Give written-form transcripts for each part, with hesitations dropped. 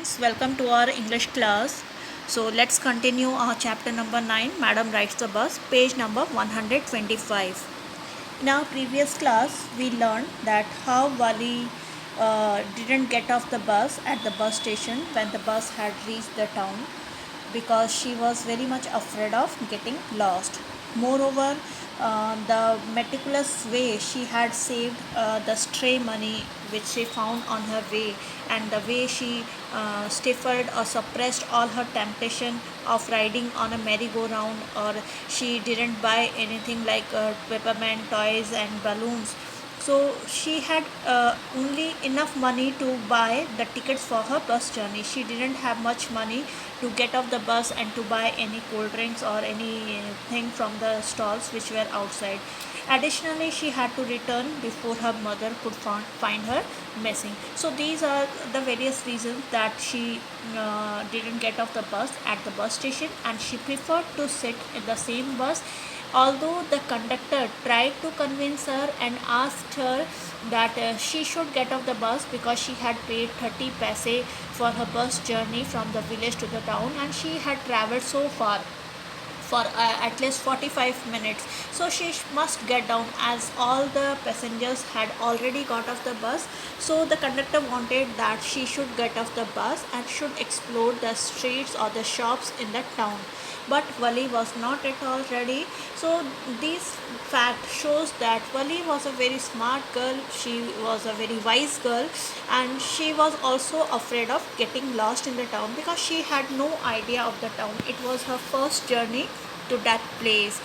students, welcome to our English class. So let's continue our chapter number 9, Madam Rides the Bus, page number 125. In our previous class, we learned that how Wali didn't get off the bus at the bus station when the bus had reached the town because she was very much afraid of getting lost. Moreover, the meticulous way she had saved the stray money which she found on her way, and the way she stifled or suppressed all her temptation of riding on a merry-go-round, or she didn't buy anything like peppermint toys and balloons. So she had only enough money to buy the tickets for her bus journey. She didn't have much money to get off the bus and to buy any cold drinks or anything from the stalls which were outside. Additionally, she had to return before her mother could find her missing. So these are the various reasons that she didn't get off the bus at the bus station, and she preferred to sit in the same bus, although the conductor tried to convince her and asked her that she should get off the bus because she had paid 30 paise for her bus journey from the village to the town, and she had travelled so far for at least 45 minutes, so she must get down as all the passengers had already got off the bus. So the conductor wanted that she should get off the bus and should explore the streets or the shops in the town, but Wali was not at all ready. So this fact shows that Wali was a very smart girl, she was a very wise girl, and she was also afraid of getting lost in the town because she had no idea of the town. It was her first journey to that place.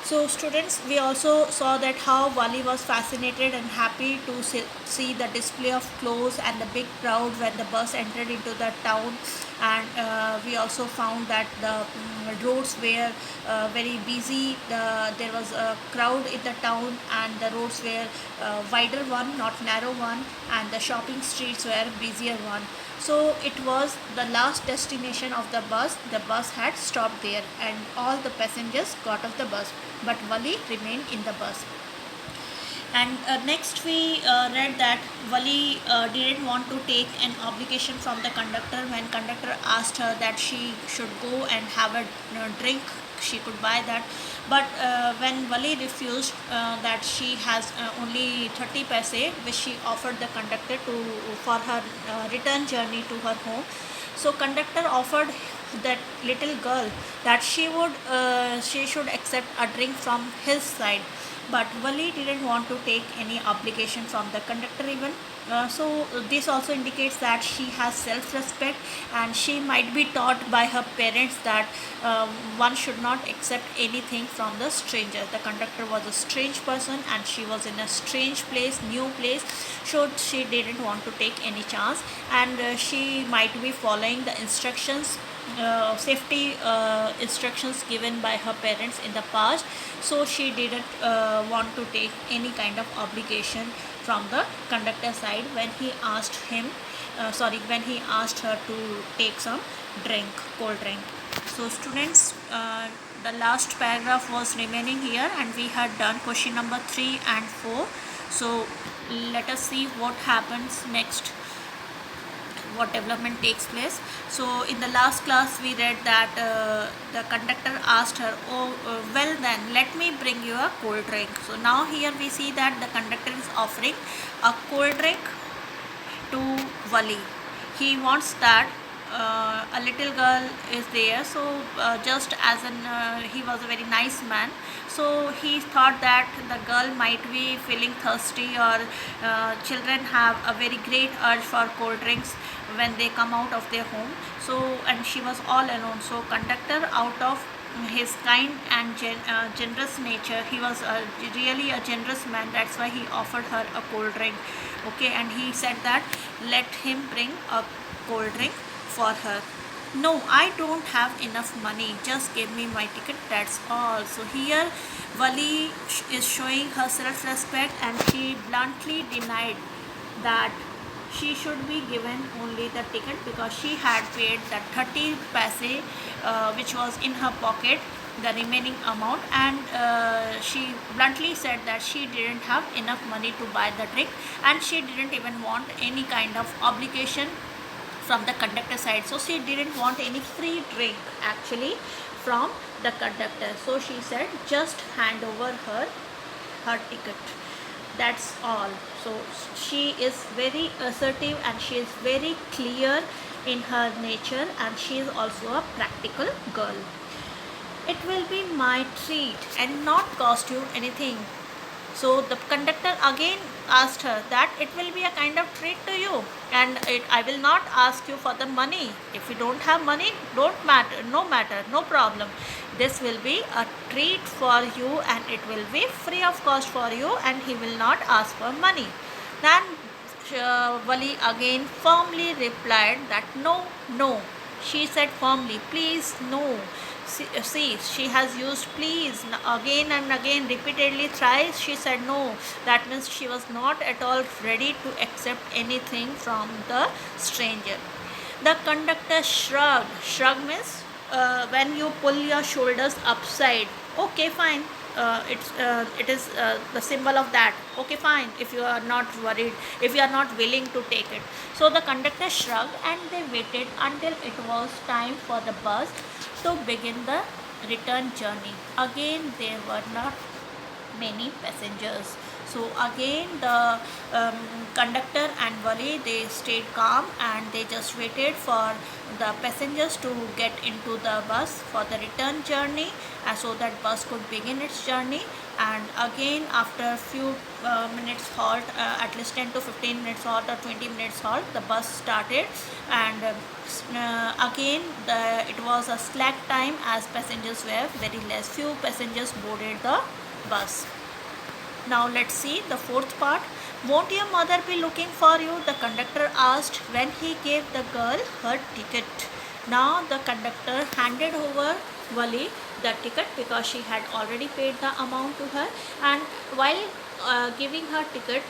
So students, we also saw that how Wali was fascinated and happy to see the display of clothes and the big crowd when the bus entered into the town, and we also found that the roads were very busy. There was a crowd in the town, and the roads were wider one, not narrow one, and the shopping streets were busier one. So it was the last destination of the bus. The bus had stopped there and all the passengers got off the bus, but Wali remained in the bus. And next we read that Wali didn't want to take an obligation from the conductor when conductor asked her that she should go and have a drink. She could buy that, but when Wali refused that she has only 30 paise which she offered the conductor to for her return journey to her home. So conductor offered that little girl that she should accept a drink from his side, but Wali didn't want to take any obligation from the conductor even. So this also indicates that she has self-respect, and she might be taught by her parents that one should not accept anything from the stranger. The conductor was a strange person and she was in a strange place, new place, so she didn't want to take any chance, and she might be following the instructions, safety instructions given by her parents in the past. So she didn't want to take any kind of obligation from the conductor side when he asked when he asked her to take some cold drink. So students, the last paragraph was remaining here, and we had done question number 3 and 4. So let us see what happens next, what development takes place. So in the last class we read that the conductor asked her, well then let me bring you a cold drink. So now here we see that the conductor is offering a cold drink to Wali. He wants that a little girl is there, so just as he was a very nice man, so he thought that the girl might be feeling thirsty, or children have a very great urge for cold drinks when they come out of their home. So, and she was all alone, so conductor, out of his kind and generous nature, he was really a generous man, that's why he offered her a cold drink. Okay, and he said that let him bring a cold drink for her. No, I don't have enough money, just give me my ticket, that's all. So here Wali is showing her self-respect, and she bluntly denied that she should be given only the ticket because she had paid that 30 paise which was in her pocket, the remaining amount, and she bluntly said that she didn't have enough money to buy the drink, and she didn't even want any kind of obligation from the conductor side. So she didn't want any free drink actually from the conductor. So she said just hand over her ticket. That's all. So she is very assertive and she is very clear in her nature, and she is also a practical girl. It will be my treat and not cost you anything. So the conductor again asked her that it will be a kind of treat to you, and I will not ask you for the money. If you don't have money, don't matter, no problem. This will be a treat for you and it will be free of cost for you, and he will not ask for money. Then Vali again firmly replied that no, no. She said firmly, please, no. See, she has used please again and again, repeatedly, thrice. She said no. That means she was not at all ready to accept anything from the stranger. The conductor shrugged. Shrug means when you pull your shoulders upside. Okay, fine. It is the symbol of that. Okay, fine. If you are not worried, if you are not willing to take it. So the conductor shrugged and they waited until it was time for the bus to begin the return journey. Again, there were not many passengers. So again the conductor and Vali, they stayed calm and they just waited for the passengers to get into the bus for the return journey, so that bus could begin its journey. And again after few minutes halt, at least 10 to 15 minutes halt or 20 minutes halt, the bus started. And again it was a slack time as passengers were very less. Few passengers boarded the bus. Now let's see the fourth part. Won't your mother be looking for you? The conductor asked when he gave the girl her ticket. Now the conductor handed over Vali the ticket because she had already paid the amount to her, and while giving her ticket,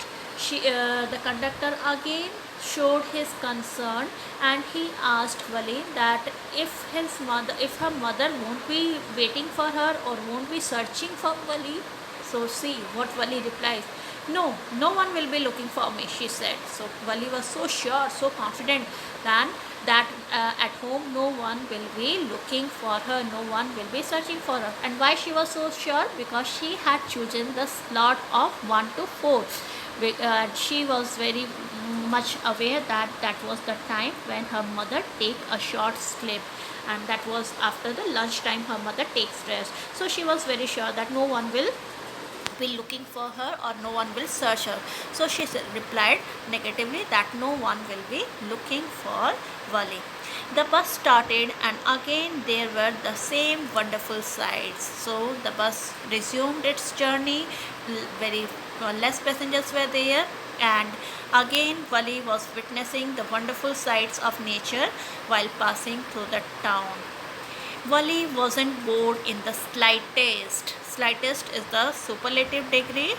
the conductor again showed his concern, and he asked Vali that if her mother won't be waiting for her or won't be searching for Vali. So see what Vali replies. No, no one will be looking for me, she said. So Vali was so sure, so confident that at home no one will be looking for her, no one will be searching for her. And why she was so sure? Because she had chosen the slot of 1 to 4. She was very much aware that that was the time when her mother take a short sleep, and that was after the lunch time her mother takes rest. So she was very sure that no one will be looking for her or no one will search her. So she replied negatively that no one will be looking for Vali. The bus started and again there were the same wonderful sights. So the bus resumed its journey. Very less passengers were there, and again Vali was witnessing the wonderful sights of nature while passing through the town. Vali wasn't bored in the slightest. Slightest is the superlative degree.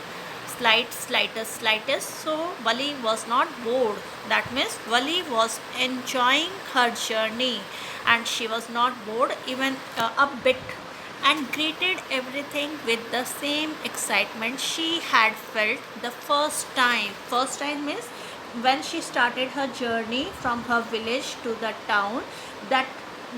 Slightest. So Vali was not bored. That means Vali was enjoying her journey and she was not bored even a bit, and greeted everything with the same excitement she had felt the first time. First time means when she started her journey from her village to the town.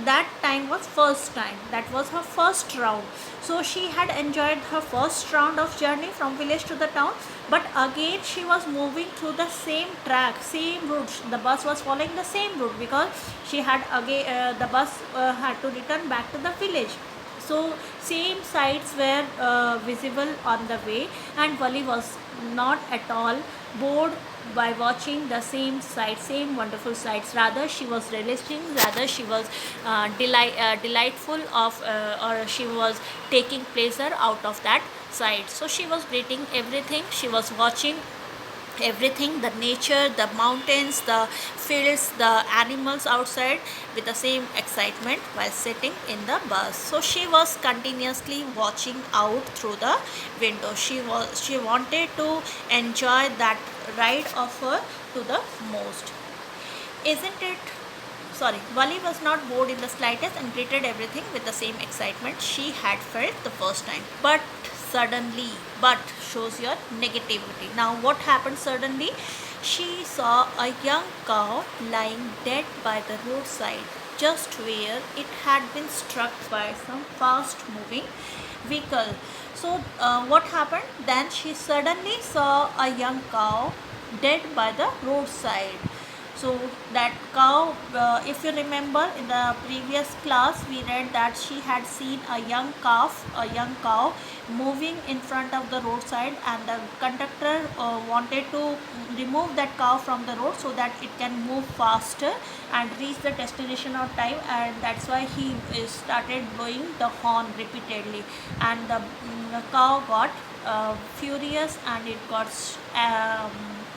That time was first time. That was her first round. So she had enjoyed her first round of journey from village to the town, but again she was moving through the same track, same route. The bus was following the same route because she had again the bus had to return back to the village. So same sights were visible on the way, and Vali was not at all bored by watching the same sights, same wonderful sights. Rather she was relishing, rather she was delightful of or she was taking pleasure out of that sight. So she was greeting everything, she was watching everything, the nature, the mountains, the fields, the animals outside, with the same excitement while sitting in the bus. So she was continuously watching out through the window. She wanted to enjoy that ride of her to the most. Isn't it? Sorry, Vali was not bored in the slightest and greeted everything with the same excitement she had felt the first time. But shows your negativity. Now what happened suddenly? she saw a young cow lying dead by the roadside, just where it had been struck by some fast moving vehicle. So, what happened? Then she suddenly saw a young cow dead by the roadside. So that cow, if you remember in the previous class, we read that she had seen a young cow moving in front of the roadside, and the conductor wanted to remove that cow from the road so that it can move faster and reach the destination on time, and that's why he started blowing the horn repeatedly, and the cow got furious, and it got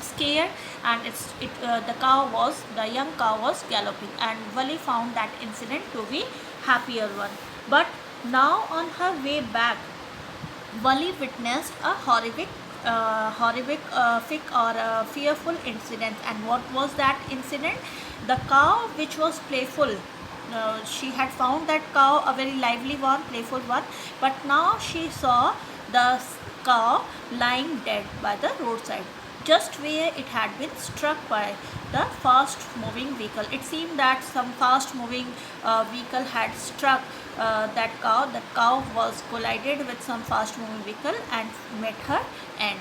scared, and the young cow was galloping, and Vali found that incident to be happier one. But now on her way back, Vali witnessed a horrific or a fearful incident. And what was that incident? The cow, which was playful, she had found that cow a very lively one, playful one, but now she saw the cow lying dead by the roadside, just where it had been struck by the fast moving vehicle. It seemed that some fast moving vehicle had struck that cow. That cow was collided with some fast moving vehicle and met her end.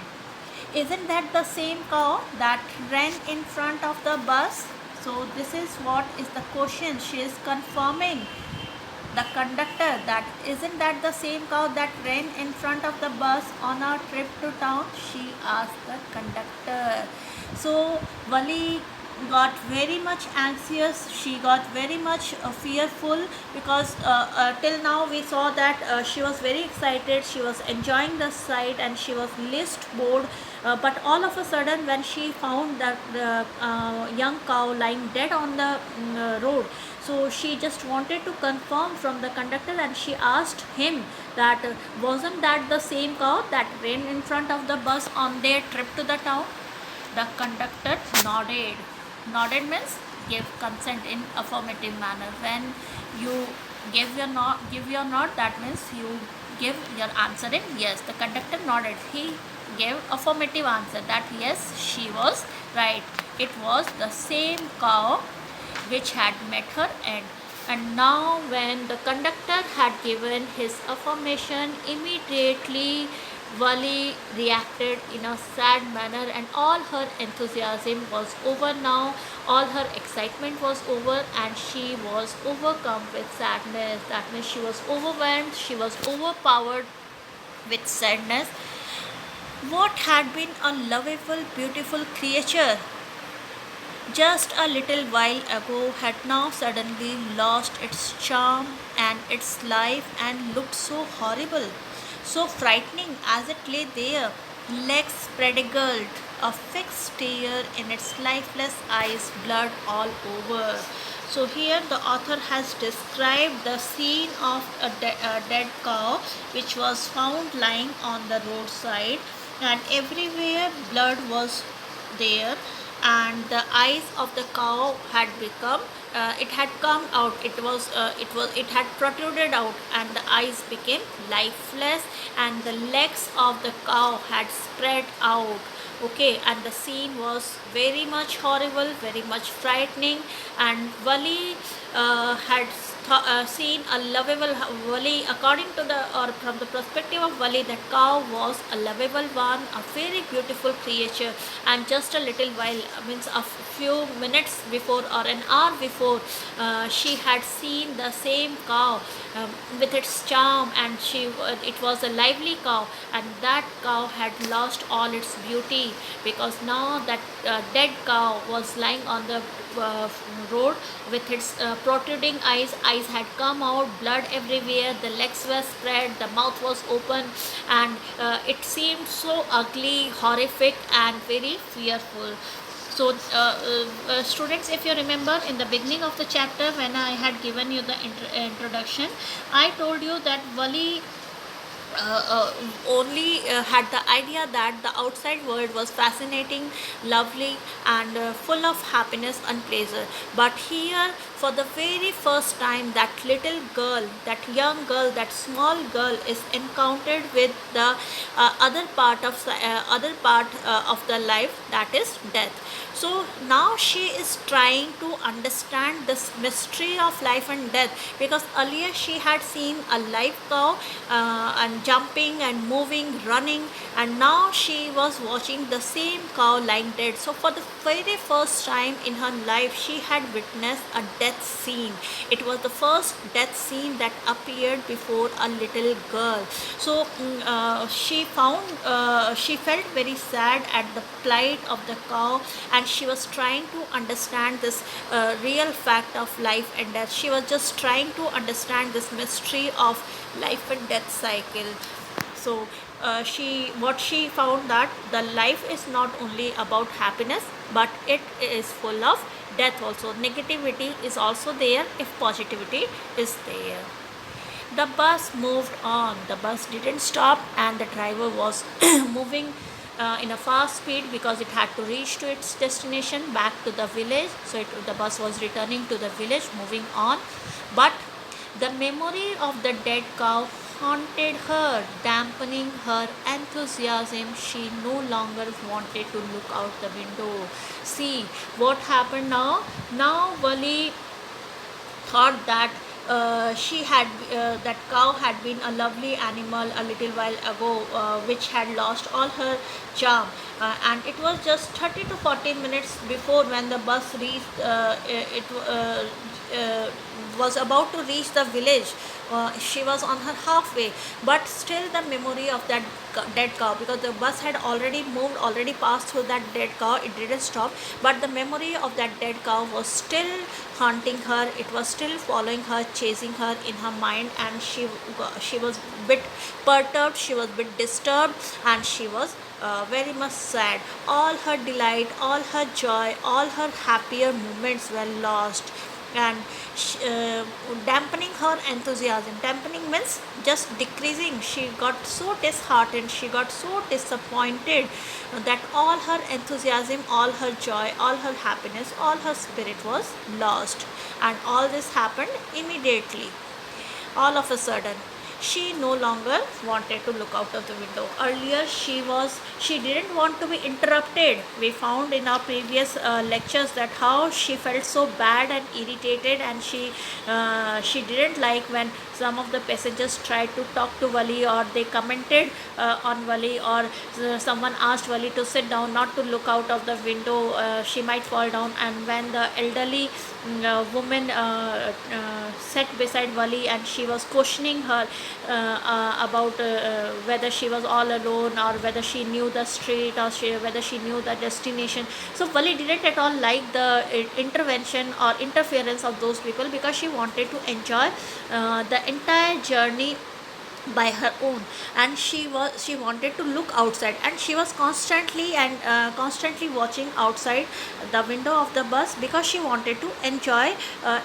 Isn't that the same cow that ran in front of the bus? So this is what is the question. She is confirming the conductor that isn't that the same cow that ran in front of the bus on our trip to town? She asked the conductor. So Vali got very much anxious, she got very much fearful, because till now we saw that she was very excited, she was enjoying the sight, and she was least bored, but all of a sudden when she found that the young cow lying dead on the road, so she just wanted to confirm from the conductor, and she asked him that wasn't that the same cow that ran in front of the bus on their trip to the town? The conductor nodded. Nodded means give consent in affirmative manner. When you give your nod, that means you give your answer in yes. The conductor nodded. He gave affirmative answer that yes, she was right. It was the same cow which had met her end. And now when the conductor had given his affirmation, immediately Vali reacted in a sad manner, and all her enthusiasm was over now, all her excitement was over, and she was overcome with sadness. That means she was overwhelmed, she was overpowered with sadness. What had been a lovable, beautiful creature just a little while ago had now suddenly lost its charm and its life, and looked so horrible, so frightening as it lay there, legs spread-eagled, a fixed stare in its lifeless eyes, blood all over. So here the author has described the scene of a dead cow which was found lying on the roadside, and everywhere blood was there, and the eyes of the cow had become it had come out, it had protruded out, and the eyes became lifeless, and the legs of the cow had spread out. Okay, and the scene was very much horrible, very much frightening, and Vali had seen a lovable Vali. According to the, or from the perspective of Vali, that cow was a lovable one, a very beautiful creature, and just a little while, means a few minutes before or an hour before, she had seen the same cow with its charm, and it was a lively cow, and that cow had lost all its beauty, because now that dead cow was lying on the road with its protruding eyes had come out, blood everywhere, the legs were spread, the mouth was open, and it seemed so ugly, horrific, and very fearful. So students, if you remember in the beginning of the chapter, when I had given you the introduction, I told you that Vali only had the idea that the outside world was fascinating, lovely, and full of happiness and pleasure. But here For the very first time, that little girl, that young girl, that small girl is encountered with the other part of the life, that is death. So now she is trying to understand this mystery of life and death, because earlier she had seen a live cow and jumping and moving, running, and now she was watching the same cow lying dead. So for the very first time in her life, she had witnessed a death scene. It was the first death scene that appeared before a little girl. So she felt very sad at the plight of the cow, and she was trying to understand this real fact of life and death. She was just trying to understand this mystery of life and death cycle. So she found that the life is not only about happiness, but it is full of death also. Negativity is also there if positivity is there. The bus moved on. The bus didn't stop, and the driver was moving in a fast speed because it had to reach to its destination, back to the village. So the bus was returning to the village, moving on. But the memory of the dead cow haunted her, dampening her enthusiasm. She no longer wanted to look out the window. See what happened now? Now Wali thought that that cow had been a lovely animal a little while ago, which had lost all her charm, and it was just 30 to 40 minutes before when the bus reached it was about to reach the village. She was on her halfway, but still the memory of that dead cow, because the bus had already moved, already passed through that dead cow, it didn't stop, but the memory of that dead cow was still haunting her. It was still following her, chasing her in her mind, and she was bit perturbed, she was bit disturbed, and she was very much sad. All her delight, all her joy, all her happier moments were lost, and dampening her enthusiasm. Dampening means just decreasing. She got so disheartened, she got so disappointed that all her enthusiasm, all her joy, all her happiness, all her spirit was lost. And all this happened immediately, all of a sudden. She no longer wanted to look out of the window. Earlier she didn't want to be interrupted. We found in our previous lectures that how she felt so bad and irritated, and she didn't like when some of the passengers tried to talk to Wali, or they commented on Wali, or someone asked Wali to sit down, not to look out of the window, she might fall down. And when the elderly woman sat beside Wali, and she was questioning her about whether she was all alone, or whether she knew the street, or whether she knew the destination. So Wali didn't at all like the intervention or interference of those people, because she wanted to enjoy the entire journey by her own, and she wanted to look outside, and she was constantly watching outside the window of the bus, because she wanted to enjoy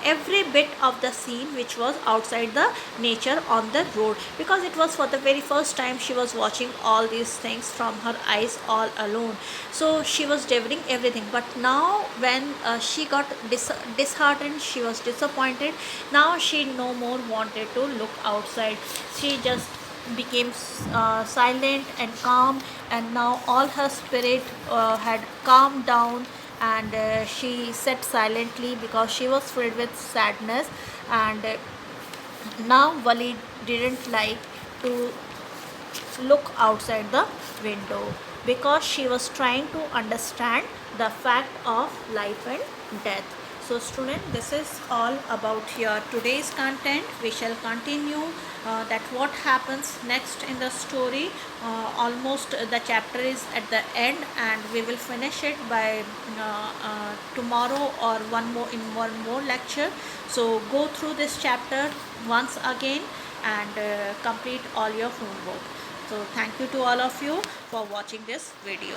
every bit of the scene which was outside the nature on the road, because it was for the very first time she was watching all these things from her eyes all alone. So she was devouring everything. But now when she got disheartened, she was disappointed, now she no more wanted to look outside. She just became silent and calm, and now all her spirit had calmed down, and she sat silently because she was filled with sadness. And now Wali didn't like to look outside the window, because she was trying to understand the fact of life and death. So student, this is all about your today's content. We shall continue that what happens next in the story. Almost the chapter is at the end, and we will finish it by tomorrow, or one more lecture. So go through this chapter once again, and complete all your homework. So thank you to all of you for watching this video.